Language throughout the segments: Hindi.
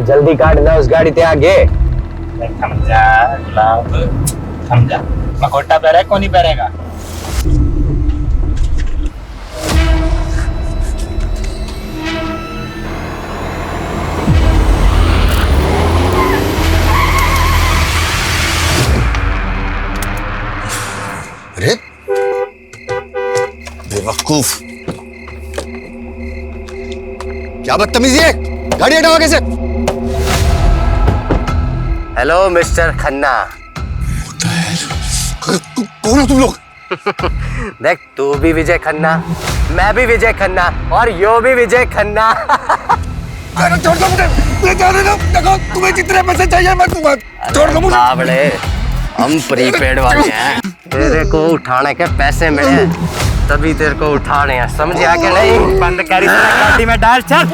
जल्दी काट ना उस गाड़ी ते आगे। थम जा गुलाब, थम जा। मकोटा पहरे कौन नहीं पहरेगा? अरे बेवकूफ, क्या बदतमीजी है, गाड़ी हटाओ आगे से। Hello mister Khanna. कौन हो तुम लोग? देख, तू भी विजय खन्ना, मैं भी विजय खन्ना और यो भी विजय खन्ना। छोड़ दो मुझे, मुझे जाने दो। देखो तुम्हें जितने पैसे चाहिए मैं दूंगा, छोड़ दो मुझे। बावड़े, हम प्रीपेड वाले हैं। तेरे को उठाने के पैसे मिले तभी तेरे को उठा रहे हैं, समझिया कि नहीं? बंद कर इसे, गाड़ी में डाल, चल।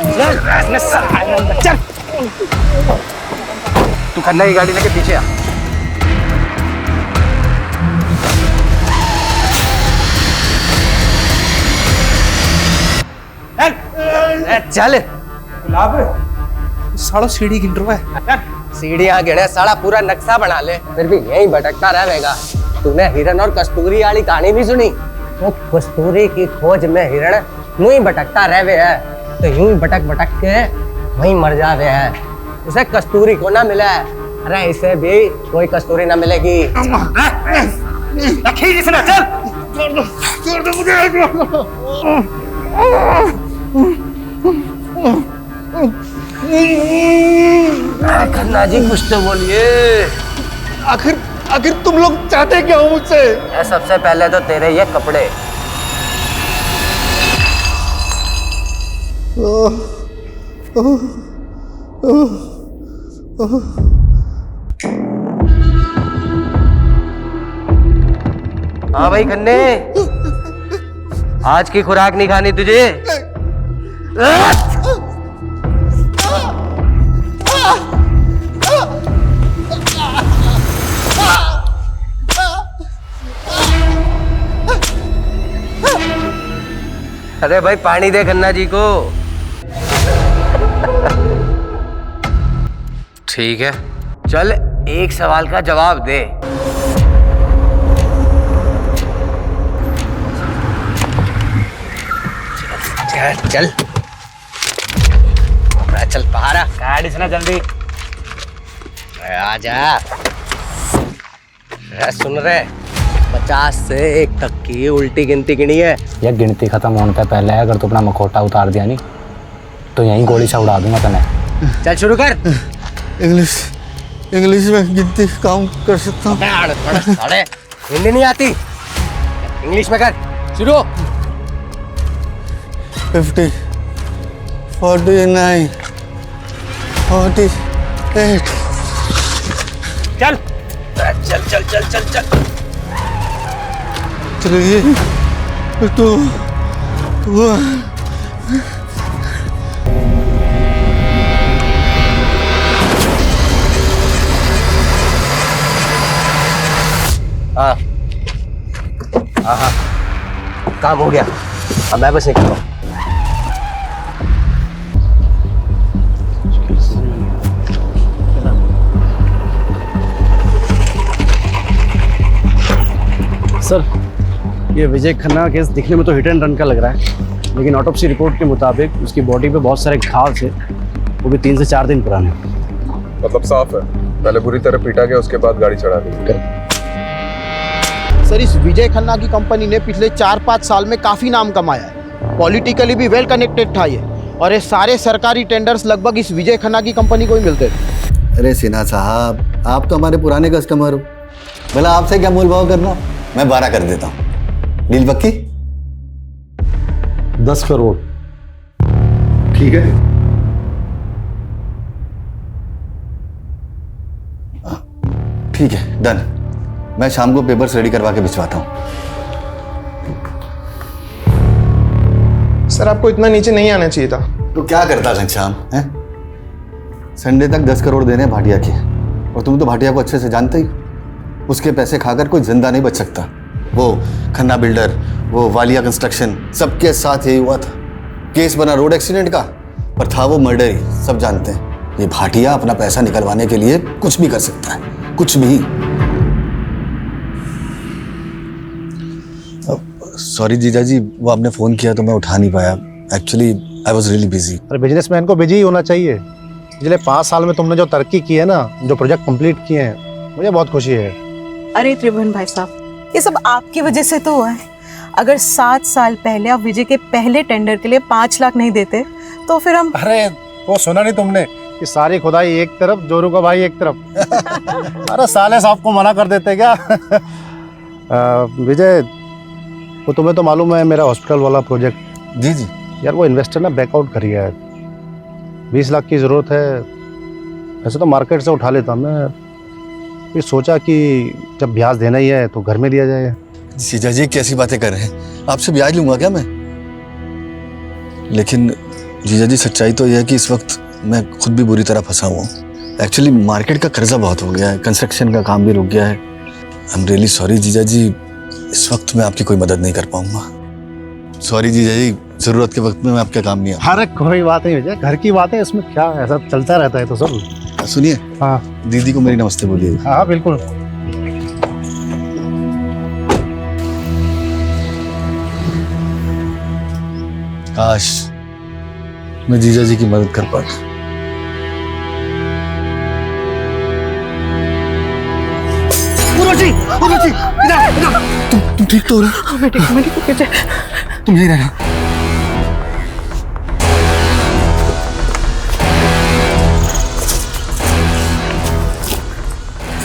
चल। तू खन्ना की गाड़ी लेके पीछे आ। चल। गुलाब, साला सीढ़ी गिन रहा है। सीढ़ियां गिने, साला पूरा नक्शा बना ले, फिर भी यहीं भटकता रहेगा। तूने हिरण और कस्तूरी वाली कहानी भी सुनी? तो कस्तूरी की खोज में हिरण यूं ही भटकता रहे है, तो यूं ही भटक भटक के वहीं मर जावे है। उसे कस्तूरी को ना मिला है, अरे इसे भी कोई कस्तूरी ना मिलेगी। खन्ना जी कुछ तो बोलिए। आखिर तुम लोग चाहते क्या हो मुझसे? सबसे पहले तो तेरे ये कपड़े। हाँ भाई खन्ने, आज की खुराक नहीं खानी तुझे? अरे भाई पानी दे खन्ना जी को। ठीक है, चल एक सवाल का जवाब दे। चल चल बाहर आ। गाड़ी से ना जल्दी। आजा। सुन रहे, 50 से 1 तक की उल्टी गिनती गिनी है। यह गिनती खत्म होने से पहले अगर तू अपना मखौटा उतार दिया नहीं तो यहीं गोली से उड़ा दूंगा तने। चल शुरू कर। इंग्लिश में गिनती काउंट कर सकता हूँ। हिंदी नहीं आती, इंग्लिश में कर शुरू। 50, 49, 48। चल। चल चल चल चल चल। 3, 2, 1। हाँ हाँ, काम हो गया, अब मैं बस निकल रहा हूँ। सर, ये विजय खन्ना का केस दिखने में तो हिट एंड रन का लग रहा है, लेकिन ऑटोप्सी रिपोर्ट के मुताबिक उसकी बॉडी पे बहुत सारे घाव थे, वो भी 3 से 4 दिन पुराने। मतलब साफ है, पहले बुरी तरह पीटा गया, उसके बाद गाड़ी चढ़ा दी। सर, इस विजय खन्ना की कंपनी ने पिछले 4-5 साल में काफ़ी नाम कमाया है। पॉलिटिकली भी वेल कनेक्टेड था ये, और ये सारे सरकारी टेंडर्स लगभग इस विजय खन्ना की कंपनी को ही मिलते थे। अरे सिन्हा साहब, आप तो हमारे पुराने कस्टमर हो, भला आपसे क्या मोल भाव करना, मैं 12 कर देता हूँ। डील पक्की? 10 करोड़। ठीक है। ठीक है, डन। मैं शाम को पेपर्स रेडी करवा के भिजवाता हूँ। सर, आपको इतना नीचे नहीं आना चाहिए था। तो क्या करता घनश्याम है? संडे तक 10 करोड़ देने भाटिया के, और तुम तो भाटिया को अच्छे से जानते ही। उसके पैसे खाकर कोई जिंदा नहीं बच सकता। वो खन्ना बिल्डर, वो वालिया कंस्ट्रक्शन, सबके साथ यही हुआ था। केस बना रोड एक्सीडेंट का, पर था वो मर्डर ही, सब जानते हैं। ये भाटिया अपना पैसा निकलवाने के लिए कुछ भी कर सकता है, कुछ भी। सॉरी जीजा जी, वो आपने फोन किया तो मैं उठा नहीं पाया। Actually I was really busy. अरे बिजनेसमैन को बिजी ही होना चाहिए। पिछले 5 साल में तुमने जो तरक्की की है ना, जो प्रोजेक्ट कंप्लीट किए हैं, मुझे बहुत खुशी है। अरे त्रिभुवन भाई साहब, ये सब आपकी वजह से तो हुआ है। अगर 7 साल पहले आप विजय के पहले टेंडर के लिए 5 लाख नहीं देते तो फिर हम। अरे वो सुना नहीं तुमने कि सारी खुदाई एक तरफ, जोरू का भाई एक तरफ। अरे साले साहब को मना कर देते क्या? विजय, वो तुम्हें तो मालूम है मेरा हॉस्पिटल वाला प्रोजेक्ट। जी जी। यार वो इन्वेस्टर ना बैकआउट कर गया है। 20 लाख की ज़रूरत है। वैसे तो मार्केट से उठा लेता मैं, फिर सोचा कि जब ब्याज देना ही है तो घर में दिया जाए। जीजा जी कैसी बातें कर रहे हैं? आपसे ब्याज लूंगा क्या मैं? लेकिन जीजा जी सच्चाई तो यह है कि इस वक्त मैं खुद भी बुरी तरह फंसा हुआ हूँ। एक्चुअली मार्केट का कर्जा बहुत हो गया है, कंस्ट्रक्शन का काम भी रुक गया है। आई एम रियली सॉरी जीजा जी, इस वक्त मैं आपकी कोई मदद नहीं कर पाऊंगा। सॉरी जीजा जी, जरूरत के वक्त में मैं आपके काम नहीं आया। अरे कोई बात नहीं विजय, घर की बात है, इसमें क्या ऐसा चलता रहता है तो सब। सुनिए, हाँ दीदी को मेरी नमस्ते बोलिए। हाँ बिल्कुल। काश मैं जीजा जी की मदद कर पाता। तुम ठीक तो हो रहा? मैं ठीक हूँ। तुम यही रहना।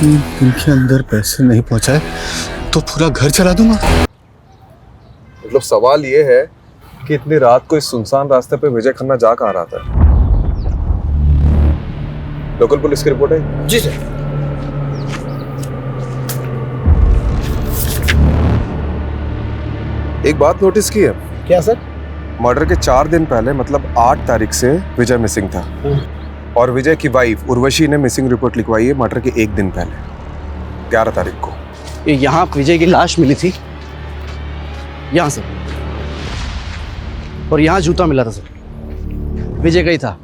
इनके अंदर पैसे नहीं पहुंचाए तो पूरा घर चला दूंगा। मतलब सवाल ये है कि इतनी रात को इस सुनसान रास्ते पे विजय खन्ना जा कहाँ रहा था? लोकल पुलिस की रिपोर्ट है? जी सर। एक बात नोटिस की है? क्या सर? मर्डर के 4 दिन पहले मतलब 8 तारीख से विजय मिसिंग था और विजय की वाइफ उर्वशी ने मिसिंग रिपोर्ट लिखवाई है मर्डर के 1 दिन पहले 11 तारीख को। ये यहाँ विजय की लाश मिली थी, यहाँ से, और यहाँ जूता मिला था सर, विजय का ही था।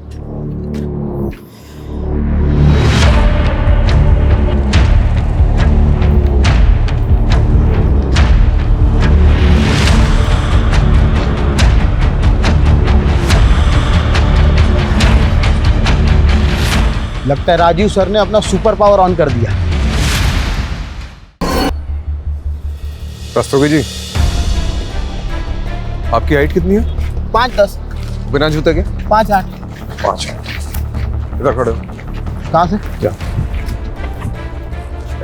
लगता है राजीव सर ने अपना सुपर पावर ऑन कर दिया। रस्तोगी जी, आपकी हाइट कितनी है? 5'10", बिना जूते के? 5'8". 5। इधर खड़े हो। कहाँ से? क्या?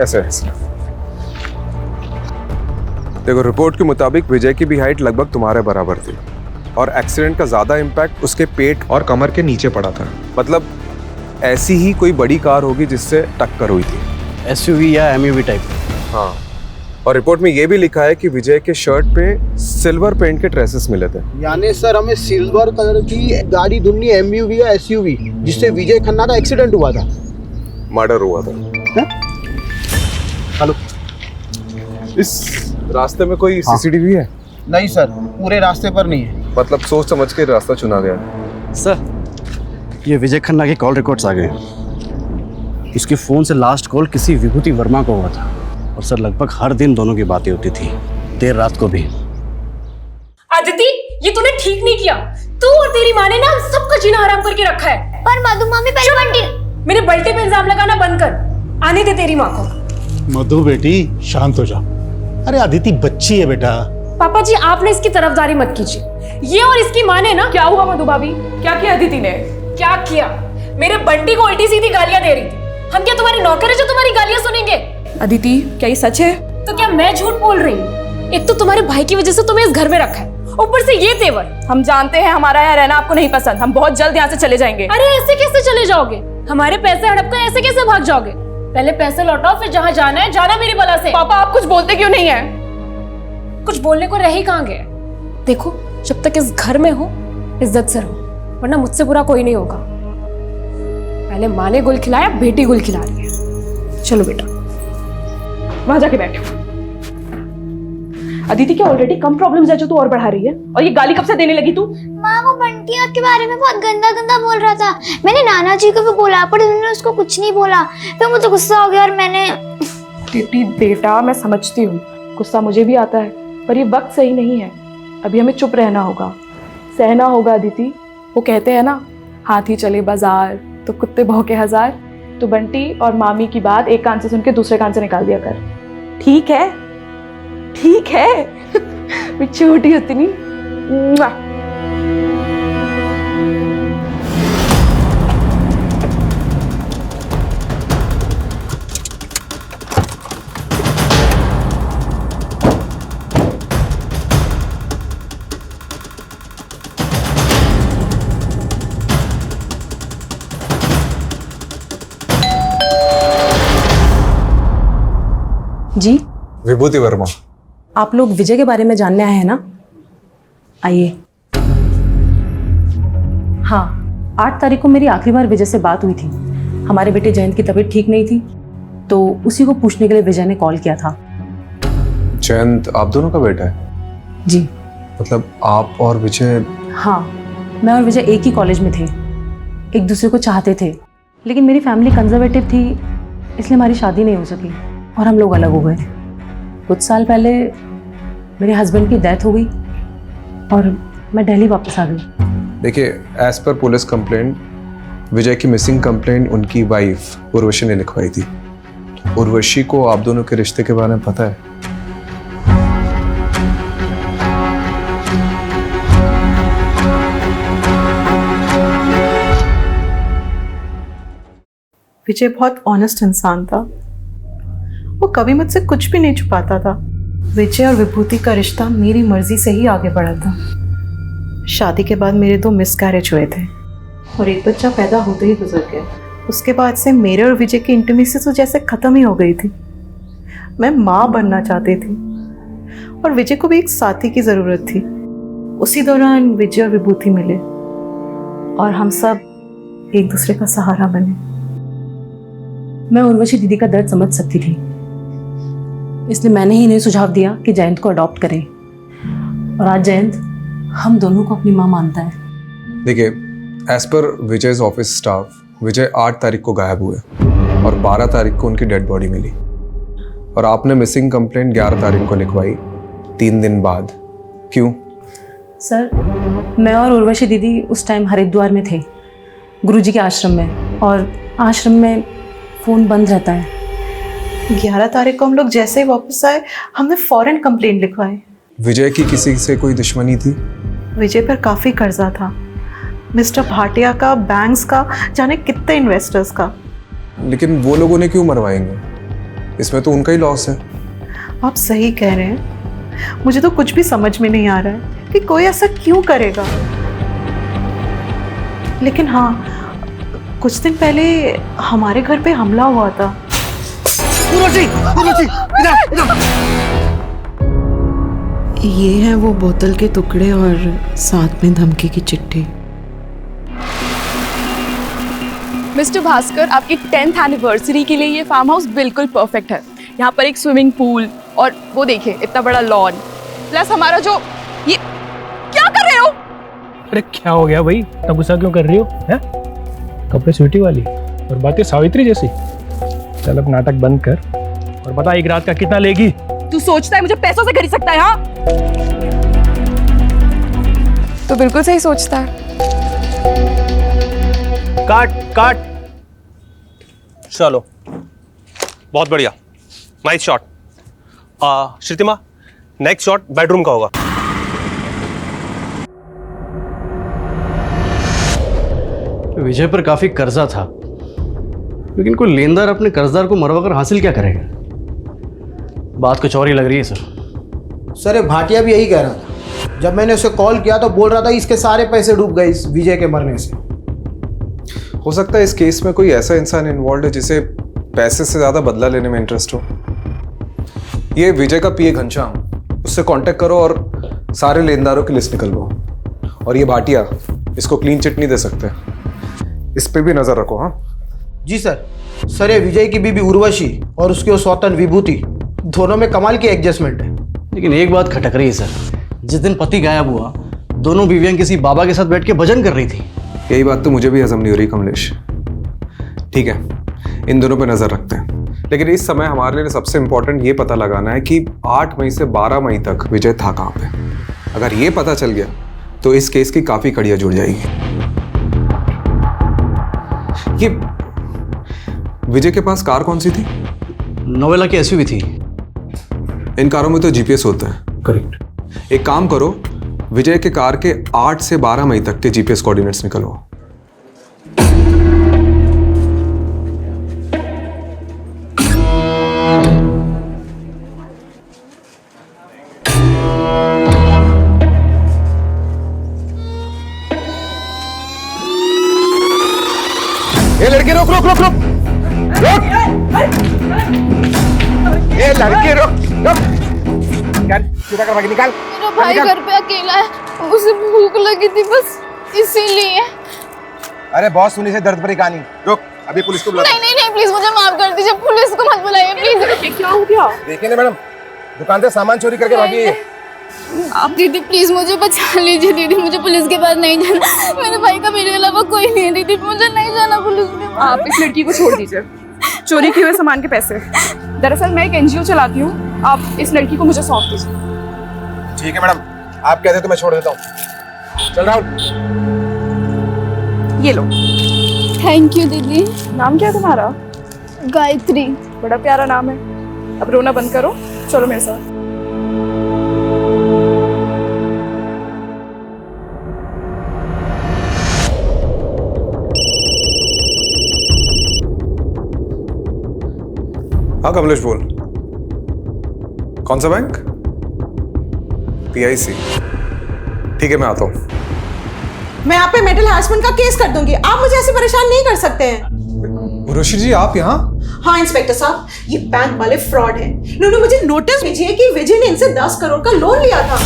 ऐसे ऐसे। देखो, रिपोर्ट के मुताबिक विजय की भी हाइट लगभग तुम्हारे बराबर थी और एक्सीडेंट का ज्यादा इम्पैक्ट उसके पेट और कमर के नीचे पड़ा था। मतलब ऐसी ही कोई बड़ी कार होगी जिससे टक्कर हुई थी। SUV या MUV टाइप। हाँ, और रिपोर्ट में ये भी लिखा है कि विजय के शर्ट पे सिल्वर पेंट के ट्रेसेस मिले थे। यानी सर हमें सिल्वर कलर की गाड़ी ढूंढनी, MUV या SUV, जिससे विजय खन्ना का एक्सीडेंट हुआ था, मर्डर हुआ था। हेलो, इस रास्ते में कोई CCTV है? नहीं सर, पूरे रास्ते पर नहीं है। मतलब सोच समझ के रास्ता चुना गया। सर, ये विजय खन्ना के कॉल रिकॉर्ड्स आ गए। उसके फ़ोन से लास्ट कॉल किसी विभूति वर्मा को हुआ था, और सर लगभग हर दिन दोनों की बातें होती थी, देर रात को भी। अदिति, ये तूने ठीक नहीं किया। तू और तेरी माँ ने ना हम सबका जीना हराम करके रखा है। पर मधु मामी पहले बंटी। मेरे बल्टे पे इल्जाम लगाना बंद कर। आने दे तेरी माँ को। मधु बेटी शांत हो जा। अरे अदिति बच्ची है बेटा। पापा जी, आपने इसकी तरफदारी मत कीजिए। ये और इसकी माँ ने ना। क्या हुआ मधु भाभी? क्या किया अदिति ने? क्या किया? मेरे बंटी को उल्टी सीधी गालियां दे रही थी। हम क्या तुम्हारी नौकर है जो तुम्हारी गालियां सुनेंगे? अदिति, क्या ये सच है? तो क्या मैं झूठ बोल रही हूँ? एक तो तुम्हारे भाई की वजह से तुम्हें इस घर में रखा है, ऊपर से ये तेवर। हम जानते हैं हमारा यहाँ रहना आपको नहीं पसंद। हम बहुत जल्द यहाँ से चले जाएंगे। अरे ऐसे कैसे चले जाओगे? हमारे पैसे हड़प कर ऐसे कैसे भाग जाओगे? पहले पैसे लौटाओ, फिर जहाँ जाना है जाना मेरी बला से। पापा, आप कुछ बोलते क्यों नहीं है? कुछ बोलने को रह ही कहाँ गए? देखो, जब तक इस घर में हो इज्जत से रहो, वरना मुझसे बुरा कोई नहीं होगा। पहले माँ ने गुल खिलाया, बेटी गुल खिला रही है। चलो बेटा, वहां जाके बैठो। अदिति क्या ऑलरेडी कम प्रॉब्लम्स है जो तू और बढ़ा रही है? और ये गाली कब से देने लगी तू? माँ वो बंटी आपके बारे में बहुत गंदा गंदा बोल रहा था। मैंने नाना जी को भी बोला पर उन्होंने उसको कुछ नहीं बोला। फिर मुझे गुस्सा हो गया और मैंने। टिटी बेटा मैं समझती हूँ, गुस्सा मुझे भी आता है, पर ये वक्त सही नहीं है। अभी हमें चुप रहना होगा, सहना होगा अदिति। वो कहते हैं ना, हाथी चले बाजार तो कुत्ते भौंके हजार। तो बंटी और मामी की बात एक कान से सुन के दूसरे कान से निकाल दिया कर, ठीक है? ठीक है। मैं छोटी होती नहीं। जी विभूति वर्मा। आप लोग विजय के बारे में जानने आए हैं ना? आइए। हाँ, 8 तारीख को मेरी आखिरी बार विजय से बात हुई थी। हमारे बेटे जयंत की तबीयत ठीक नहीं थी, तो उसी को पूछने के लिए विजय ने कॉल किया था। जयंत आप दोनों का बेटा है? जी। मतलब आप और विजय? हाँ, मैं और विजय एक ही कॉलेज में थे, एक दूसरे को चाहते थे, लेकिन मेरी फैमिली कंजर्वेटिव थी, इसलिए हमारी शादी नहीं हो सकी और हम लोग अलग हो गए। कुछ साल पहले मेरे हस्बैंड की डेथ हो गई और मैं दिल्ली वापस आ गई। देखिए, एज पर पुलिस कंप्लेंट, विजय की मिसिंग कंप्लेंट उनकी वाइफ उर्वशी ने लिखवाई थी। उर्वशी को आप दोनों के रिश्ते के बारे में पता है? विजय बहुत ऑनेस्ट इंसान था, वो कभी मुझसे कुछ भी नहीं छुपाता था। विजय और विभूति का रिश्ता मेरी मर्जी से ही आगे बढ़ा था। शादी के बाद मेरे 2 मिसकैरेज हुए थे और एक बच्चा पैदा होते ही गुजर गया। उसके बाद से मेरे और विजय की इंटीमेसी तो जैसे ख़त्म ही हो गई थी। मैं माँ बनना चाहती थी और विजय को भी एक साथी की ज़रूरत थी। उसी दौरान विजय और विभूति मिले और हम सब एक दूसरे का सहारा बने। मैं उर्वशी दीदी का दर्द समझ सकती थी, इसलिए मैंने ही इन्हें सुझाव दिया कि जयंत को अडॉप्ट करें और आज जयंत हम दोनों को अपनी माँ मानता है। देखिए, as per Vijay's office staff, विजय 8 तारीख को गायब हुए और 12 तारीख को उनकी डेड बॉडी मिली और आपने मिसिंग कंप्लेंट 11 तारीख को लिखवाई, 3 दिन बाद। क्यों? सर, मैं और उर्वशी दीदी उस टाइम हरिद्वार में थे, गुरुजी के आश्रम में, और आश्रम में फ़ोन बंद रहता है। 11 तारीख को हम लोग जैसे ही वापस आए, हमने फौरन कंप्लेंट लिखवाई। विजय की किसी से कोई दुश्मनी थी? विजय पर काफ़ी कर्जा था, मिस्टर भाटिया का, बैंक्स का, जाने कितने इन्वेस्टर्स का। लेकिन वो लोगों ने क्यों मरवाएंगे? इसमें तो उनका ही लॉस है। आप सही कह रहे हैं, मुझे तो कुछ भी समझ में नहीं आ रहा है कि कोई ऐसा क्यों करेगा। लेकिन हाँ, कुछ दिन पहले हमारे घर पे हमला हुआ था। ये है वो बोतल के टुकड़े और साथ में धमकी की चिट्ठी। मिस्टर भास्कर, आपकी 10th एनिवर्सरी के लिए ये फार्म हाउस बिल्कुल परफेक्ट है। यहाँ पर एक स्विमिंग पूल और वो देखिए इतना बड़ा लॉन, प्लस हमारा जो ये क्या कर रहे हो? अरे क्या हो गया भाई, इतना गुस्सा क्यों कर रही हो? हैं? कपड़े स्वीटी वाली और बातें सावित्री जैसी। चल अब नाटक बंद कर और बता, एक रात का कितना लेगी? तू सोचता है मुझे पैसों से खरीद सकता है? हाँ, तो बिल्कुल सही सोचता है। काट काट। चलो, बहुत बढ़िया, nice shot. Shrutima, next shot bedroom का होगा। विजय पर काफी कर्जा था, लेकिन कोई लेनदार अपने कर्जदार को मरवा कर हासिल क्या करेगा? बात कुछ और ही लग रही है सर, ये भाटिया भी यही कह रहा था। जब मैंने उसे कॉल किया तो बोल रहा था इसके सारे पैसे डूब गए इस विजय के मरने से। हो सकता है इस केस में कोई ऐसा इंसान इन्वॉल्व है जिसे पैसे से ज्यादा बदला लेने में इंटरेस्ट हो। ये विजय का पीए घनश्याम, उससे कांटेक्ट करो और सारे लेनदारों की लिस्ट निकलवाओ। और ये भाटिया, इसको क्लीन चिट नहीं दे सकते, इस पे भी नजर रखो। हाँ जी सर। सर, ये विजय की बीबी उर्वशी और उसकी वो सौतन विभूति, दोनों में कमाल की एडजस्टमेंट है। लेकिन एक बात खटक रही है सर, जिस दिन पति गायब हुआ दोनों बीवियां किसी बाबा के साथ बैठ के भजन कर रही थी। यही बात तो मुझे भी हजम नहीं हो रही कमलेश। ठीक है, इन दोनों पे नजर रखते हैं, लेकिन इस समय हमारे लिए सबसे इंपॉर्टेंट ये पता लगाना है कि 8 मई से 12 मई तक विजय था कहाँ पे। अगर ये पता चल गया तो इस केस की काफी कड़ियां जुड़ जाएगी। ये विजय के पास कार कौन सी थी? नोवेला की एसयूवी थी। इन कारों में तो जीपीएस होता है। करेक्ट। एक काम करो, विजय के कार के 8 से 12 मई तक के जीपीएस कोऑर्डिनेट्स निकलवाओ। ये लड़के रोक रोक रोक रोक रोक, ये लड़के रोक रोक, निकाल सीधा करवा के निकाल। मेरा भाई घर पे अकेला है, उसे भूख लगी थी बस इसीलिए। अरे बहुत सुनी से दर्द भरी कहानी। रुक, अभी पुलिस को बुला। नहीं नहीं नहीं, प्लीज मुझे माफ कर दीजिए, पुलिस को मत बुलाइए प्लीज। क्या हो गया? देखिए ना मैडम, दुकान से सामान चोरी करके भागी है। आप दीदी प्लीज मुझे बचा लीजिए दीदी, मुझे पुलिस के पास नहीं जाना। मेरे भाई का मेरे अलावा कोई नहीं है दीदी, मुझे नहीं जाना पुलिस के पास। आप इस लड़की को छोड़ दीजिए, चोरी किए हुए सामान के पैसे। दरअसल मैं एक एनजीओ चलाती हूँ, आप इस लड़की को मुझे सौंप दीजिए। ठीक है मैडम, आप कहते तो मैं छोड़ देता हूँ। चल राहुल। ये लो। थैंक यू दीदी। नाम क्या है तुम्हारा? गायत्री। बड़ा प्यारा नाम है। अब रोना बंद करो, चलो मेरे साथ। हाँ कमलेश बोल। कौन सा बैंक? PIC। ठीक है, मैं आता हूँ। मैं आप पे मेंटल हैरेसमेंट का केस कर दूंगी, आप मुझे ऐसे परेशान नहीं कर सकते हैं। उर्वशी जी, आप यहाँ? हाँ इंस्पेक्टर साहब, ये बैंक वाले फ्रॉड हैं। इन्होंने मुझे नोटिस भेजी है कि विजय ने इनसे 10 करोड़ का लोन लिया था।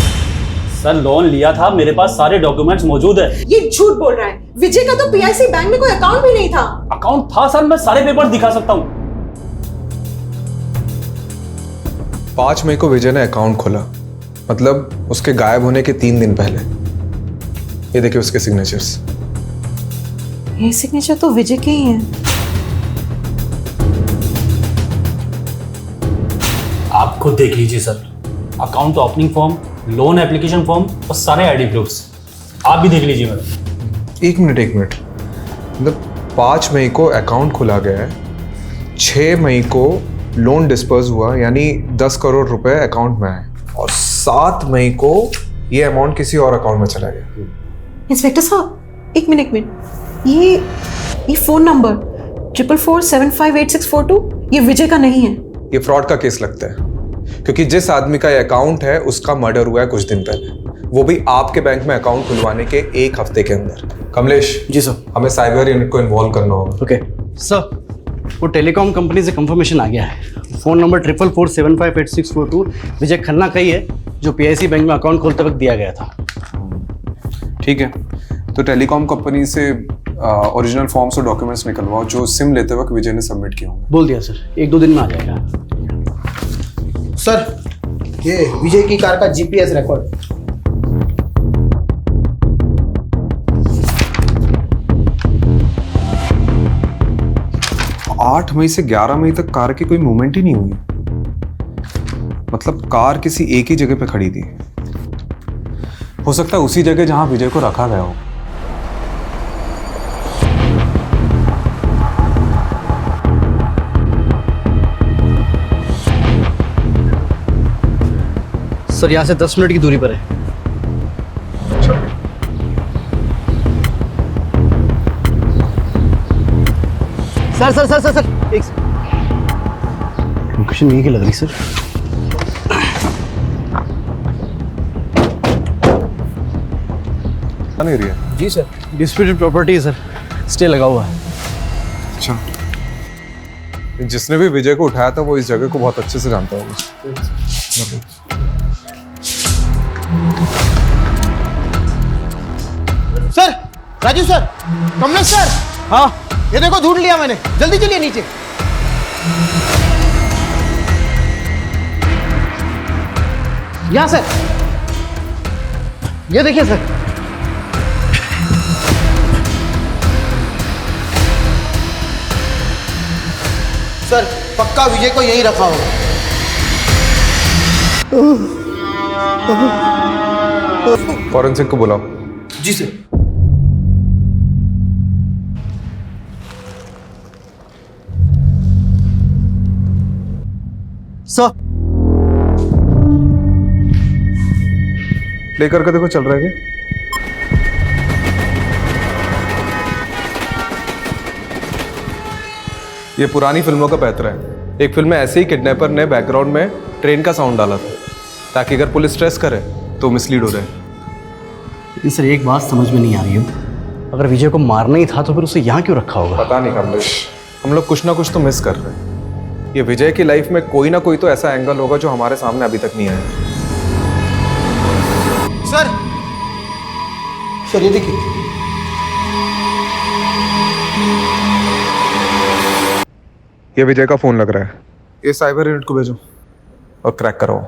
सर लोन लिया था, मेरे पास सारे डॉक्यूमेंट्स मौजूद है। ये झूठ बोल रहा है। विजय का तो PIC बैंक में कोई अकाउंट भी नहीं था। अकाउंट था सर, मैं सारे पेपर दिखा सकता हूँ। 5 मई को विजय ने अकाउंट खोला, मतलब उसके गायब होने के 3 दिन पहले। ये देखिए उसके सिग्नेचर्स। ये सिग्नेचर तो विजय के ही हैं। आप खुद देख लीजिए sir, account opening form, loan application form और सारे आईडी प्रूफ्स आप भी देख लीजिए मैडम। एक मिनट, मतलब 5 मई को अकाउंट खुला गया है, 6 मई को लोन डिस्पर्स हुआ, यानी 10 करोड़ रुपए अकाउंट में आए, और 7 मई को ये अमाउंट किसी और अकाउंट में चला गया। इंस्पेक्टर साहब एक मिनट, ये फोन नंबर 4447584642 ये विजय का नहीं है। ये फ्रॉड का केस लगता है, क्योंकि जिस आदमी का ये अकाउंट है उसका मर्डर हुआ है कुछ दिन पहले, वो भी आपके बैंक में अकाउंट खुलवाने के 1 हफ्ते के अंदर। कमलेश जी सर। हमें साइबर यूनिट को इन्वॉल्व करना होगा। ओके सर, वो टेलीकॉम कंपनी से कंफर्मेशन आ गया है। फोन नंबर 4447584642 विजय खन्ना का ही है, जो PIC बैंक में अकाउंट खोलते वक्त दिया गया था। ठीक है, तो टेलीकॉम कंपनी से ओरिजिनल फॉर्म्स और डॉक्यूमेंट्स निकलवाओ जो सिम लेते वक्त विजय ने सबमिट किए होंगे। बोल दिया सर, 1-2 दिन में आ जाएगा। सर, ये विजय की कार का GPS रिकॉर्ड। 8 मई से 11 मई तक कार की कोई मूवमेंट ही नहीं हुई, मतलब कार किसी एक ही जगह पे खड़ी थी। हो सकता है उसी जगह जहां विजय को रखा गया हो। सर यहाँ से 10 मिनट की दूरी पर है। Sir sir sir sir sir एक लोकेशन यही की लग रही सर। नहीं रही है। जी सर, डिस्प्यूटेड प्रॉपर्टी है सर, स्टे लगा हुआ है। अच्छा, जिसने भी विजय को उठाया था वो इस जगह को बहुत अच्छे से जानता होगा। Sir, Raju sir, Kamlesh sir. हाँ, ये देखो ढूंढ लिया मैंने, जल्दी चलिए नीचे। यहाँ सर, ये देखिए सर। सर पक्का विजय को यहीं रखा होगा। फॉरेंसिक को बुलाओ। जी सर। सर प्ले करके देखो चल रहा है क्या? ये पुरानी फिल्मों का पैतरा है। एक फिल्म में ऐसे ही किडनैपर ने बैकग्राउंड में ट्रेन का साउंड डाला था ताकि अगर पुलिस स्ट्रेस करे तो मिसलीड हो रहे। लेकिन सर एक बात समझ में नहीं आ रही है, अगर विजय को मारना ही था तो फिर उसे यहाँ क्यों रखा होगा? पता नहीं कमलेश, हम लोग कुछ ना कुछ तो मिस कर रहे हैं। ये विजय की लाइफ में कोई ना कोई तो ऐसा एंगल होगा जो हमारे सामने अभी तक नहीं आया। सर, सर ये देखिए। ये विजय का फोन लग रहा है। ये साइबर यूनिट को भेजो और क्रैक कराओ।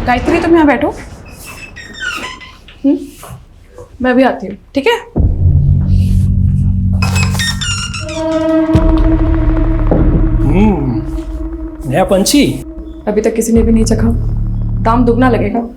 गायत्री तुम यहाँ बैठो। मैं भी आती हूँ, ठीक है? नया पंछी अभी तक किसी ने भी नहीं चखा, दाम दुगना लगेगा।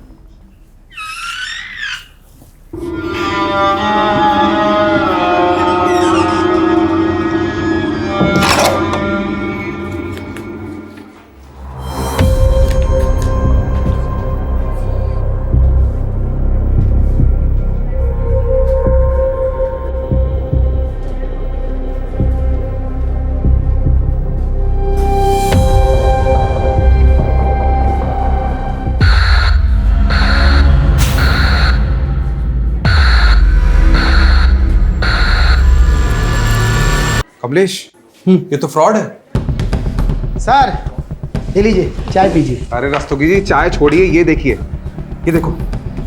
कमलेश, ये तो फ्रॉड है। सर ये लीजिए, चाय पीजिए। अरे रस्तोगी जी, चाय छोड़िए, ये देखिए, ये देखो,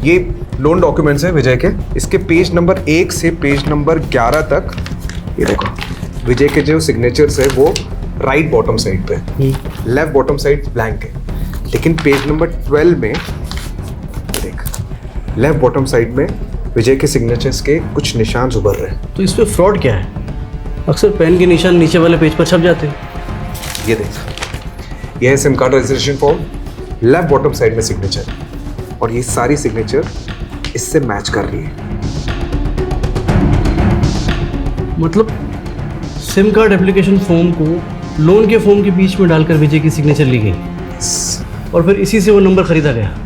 ये लोन डॉक्यूमेंट्स हैं विजय के। इसके पेज नंबर 1 से पेज नंबर 11 तक ये देखो, विजय के जो सिग्नेचर्स है वो राइट बॉटम साइड पे, लेफ्ट बॉटम साइड ब्लैंक है। लेकिन पेज नंबर 12 में देख, लेफ्ट बॉटम साइड में विजय के सिग्नेचर्स के कुछ निशान उभर रहे हैं। तो इसमें फ्रॉड क्या है? अक्सर पेन के निशान नीचे वाले पेज पर छप जाते हैं। ये देख, ये है SIM card registration form, left bottom side में सिग्नेचर, और ये सारी सिग्नेचर इससे मैच कर रही है। मतलब सिम कार्ड एप्लीकेशन फॉर्म को लोन के फॉर्म के बीच में डालकर विजय की सिग्नेचर ली गई और फिर इसी से वो नंबर खरीदा गया।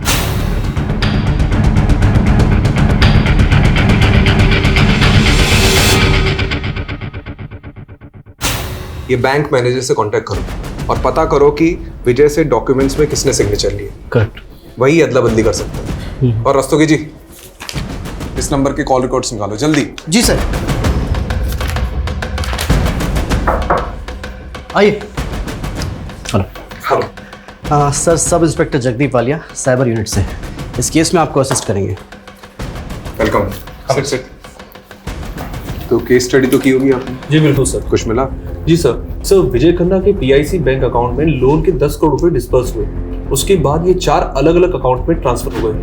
ये बैंक मैनेजर से कांटेक्ट करो और पता करो कि विजय से डॉक्यूमेंट्स में किसने सिग्नेचर लिए। करेक्ट, वही अदला बदली कर सकते हैं। और रस्तोगी जी, इस नंबर के कॉल रिकॉर्ड्स निकालो जल्दी। जी सर। आइए। Hello. Hello. Sir, sub inspector Jagdeep Walia, cyber unit से। इस केस में आपको असिस्ट करेंगे। वेलकम। Sit sit. तो केस स्टडी तो की होगी आपने? जी बिल्कुल सर। कुछ मिला? जी सर विजय खन्ना के पीआईसी बैंक अकाउंट में लोन के 10 करोड़ रुपए डिस्पर्स हुए। उसके बाद ये 4 अलग अलग अकाउंट में ट्रांसफर हो गए।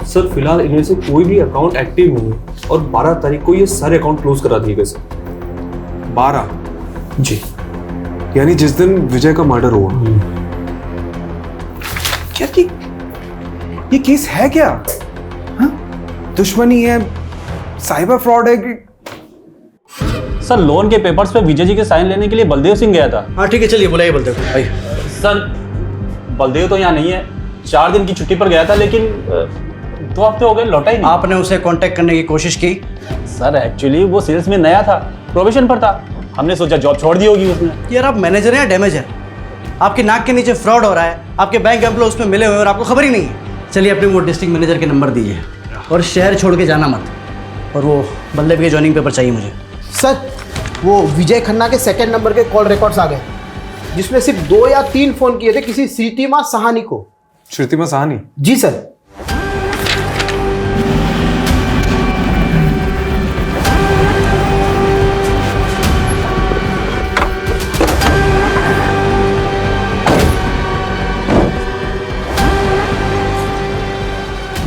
सर फिलहाल इनमें से कोई भी अकाउंट एक्टिव नहीं है और 12 तारीख को ये सारे अकाउंट क्लोज करा दिए गए सर। 12? जी। यानी जिस दिन विजय का मर्डर हुआ। क्या ये केस है क्या? हाँ? दुश्मनी है, साइबर फ्रॉड है कि? सर लोन के पेपर्स पे विजय जी के साइन लेने के लिए बलदेव सिंह गया था। हाँ ठीक है, चलिए बुलाइए बलदेव। आइए। सर बलदेव तो यहाँ नहीं है, 4 दिन की छुट्टी पर गया था, लेकिन 2 हफ्ते हो गए लौटा ही नहीं। आपने उसे कांटेक्ट करने की कोशिश की? सर एक्चुअली वो सेल्स में नया था, प्रोबेशन पर था, हमने सोचा जॉब छोड़ दी होगी उसने। यार आप मैनेजर हैं या डैमेजर? आपकी नाक के नीचे फ्रॉड हो रहा है, आपके बैंक एम्प्लॉय उसमें मिले हुए और आपको खबर ही नहीं है। चलिए अपने वो डिस्ट्रिक्ट मैनेजर के नंबर दीजिए और शहर छोड़ के जाना मत, और वो बल्लभ के ज्वाइनिंग पेपर चाहिए मुझे। सर वो विजय खन्ना के सेकंड नंबर के कॉल रिकॉर्ड्स आ गए, जिसमें सिर्फ 2 या 3 फोन किए थे किसी श्रीतिमा सहानी को। श्रुतिमा साहनी? जी सर।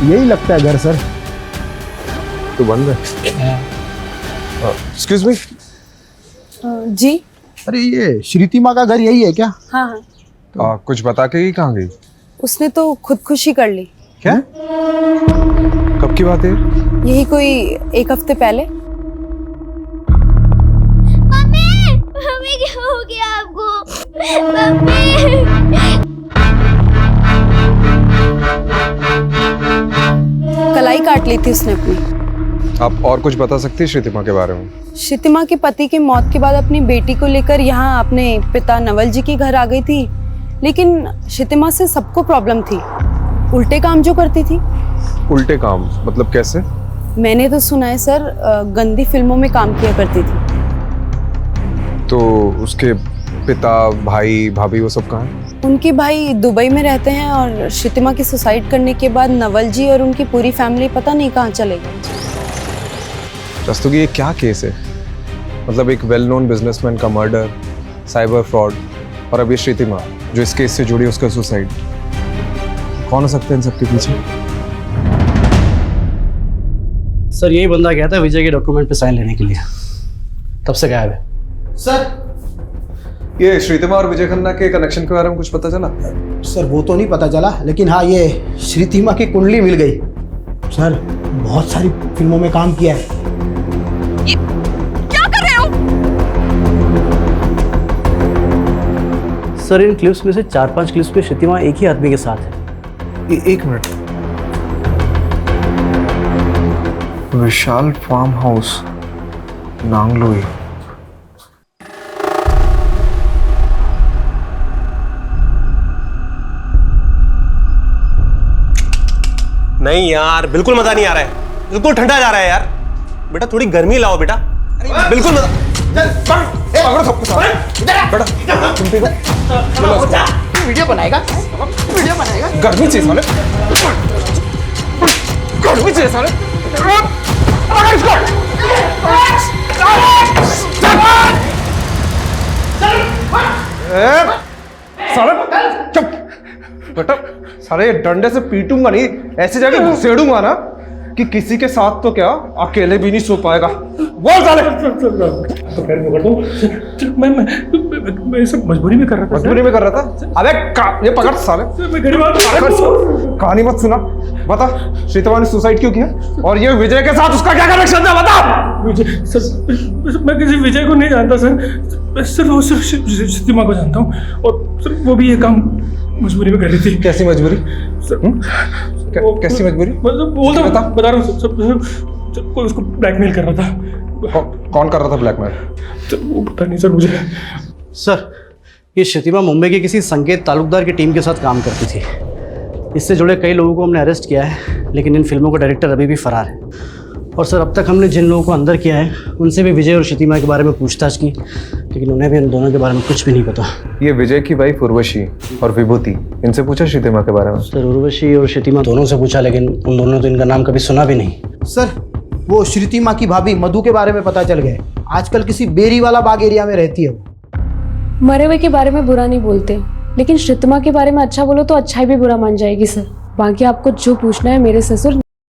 यही लगता है घर सर। तू बंद है? Excuse me. जी। अरे ये श्रीतिमा का घर यही है क्या? हाँ हाँ। कुछ बता के ही कहाँ गई? उसने तो खुदकुशी कर ली। क्या? कब की बात है? यही कोई 1 हफ्ते पहले। मम्मी, मम्मी क्या हो गया आपको? मम्मी। कलाई काट ली थी उसने अपनी। आप और कुछ बता सकती है श्रुतिमा के बारे में? श्रुतिमा के पति की मौत के बाद अपनी बेटी को लेकर यहाँ अपने पिता नवल जी के घर आ गई थी, लेकिन श्रुतिमा से सबको प्रॉब्लम थी, उल्टे काम जो करती थी। उल्टे काम मतलब कैसे? मैंने तो सुना है सर, गंदी फिल्मों में काम किया करती थी। तो उसके पिता, भाई, भाभी वो सब कहाँ हैं? उनके भाई दुबई में रहते हैं और श्रुतिमा की सुसाइड करने के बाद नवल जी और उनकी पूरी फैमिली पता नहीं कहाँ चले गए। रस्तोगी ये क्या केस है? मतलब एक वेल नोन बिजनेसमैन का मर्डर, साइबर फ्रॉड, और अब ये श्रुतिमा जो इस केस से जुड़ी उसका सुसाइड। कौन हो सकते हैं इन सबके पीछे? सर यही बंदा गया था विजय के डॉक्यूमेंट पे साइन लेने के लिए, तब से गायब है। सर ये श्रुतिमा और विजय खन्ना के कनेक्शन के बारे में कुछ पता चला? सर वो तो नहीं पता चला, लेकिन हाँ ये श्रुतिमा की कुंडली मिल गई। सर बहुत सारी फिल्मों में काम किया है। क्या कर रहे हो? सर इन क्लिप्स में से 4-5 क्लिप्स में श्रुतिमा एक ही आदमी के साथ है। 1 मिनट। विशाल फार्म हाउस, नांगलोई। नहीं यार, बिल्कुल मजा नहीं आ रहा है, बिल्कुल ठंडा जा रहा है यार। बेटा थोड़ी गर्मी लाओ बेटा, बिल्कुल मजा। बेटा तुम भी वीडियो बनाएगा, वीडियो बनाएगा। गर्मी चाहिए साले, गर्मी चाहिए साले। साले चुप। बेटा साले डंडे से पीटूंगा नहीं, ऐसे जाके घुसेड़ूंगा ना कि किसी के साथ तो क्या अकेले भी नहीं सो पाएगा। बोल साले। तो खैर मैं करता हूँ। मैं सब मजबूरी में कर रहा था। मजबूरी में कर रहा था? अबे ये पकड़ साले। मैं गरीब आदमी। कहानी मत सुना, बता श्रुतिमा ने सुसाइड क्यों किया और ये विजय के साथ उसका क्या कनेक्शन था? बता। विजय सर, मैं किसी विजय को नहीं जानता सर, सिर्फ श्रुतिमा को जानता हूँ, और सर वो भी ये काम मजबूरी में कर रही थी। कैसी मजबूरी? कैसी मजबूरी? बोलता बता रहा हूँ सर, कोई उसको ब्लैकमेल कर रहा था। कौन कर रहा था ब्लैकमेल? तो वो पता नहीं सर मुझे। सर ये श्रुतिमा मुंबई के किसी संकेत तालुकदार की टीम के साथ काम करती थी। इससे जुड़े कई लोगों को हमने अरेस्ट किया है, लेकिन इन फिल्मों का डायरेक्टर अभी भी फरार है। और सर अब तक हमने जिन लोगों को अंदर किया है उनसे भी विजय और श्रुतिमा के बारे में पूछताछ की, लेकिन उन्हें भी इन दोनों के बारे में कुछ भी नहीं पता। ये विजय की वाइफ उर्वशी और विभूति, इनसे पूछा श्रुतिमा के बारे में? सर उर्वशी और श्रुतिमा दोनों से पूछा, लेकिन उन दोनों ने तो इनका नाम कभी सुना भी नहीं। सर वो श्रुतिमा की भाभी मधु के बारे में पता चल गया, आजकल किसी बेरी वाला बाग एरिया में रहती है वो। मरे हुए के बारे में बुरा नहीं बोलते, लेकिन श्रुतिमा के बारे में अच्छा बोलो तो अच्छा भी बुरा मान जाएगी सर। बाकी आपको जो पूछना है मेरे ससुर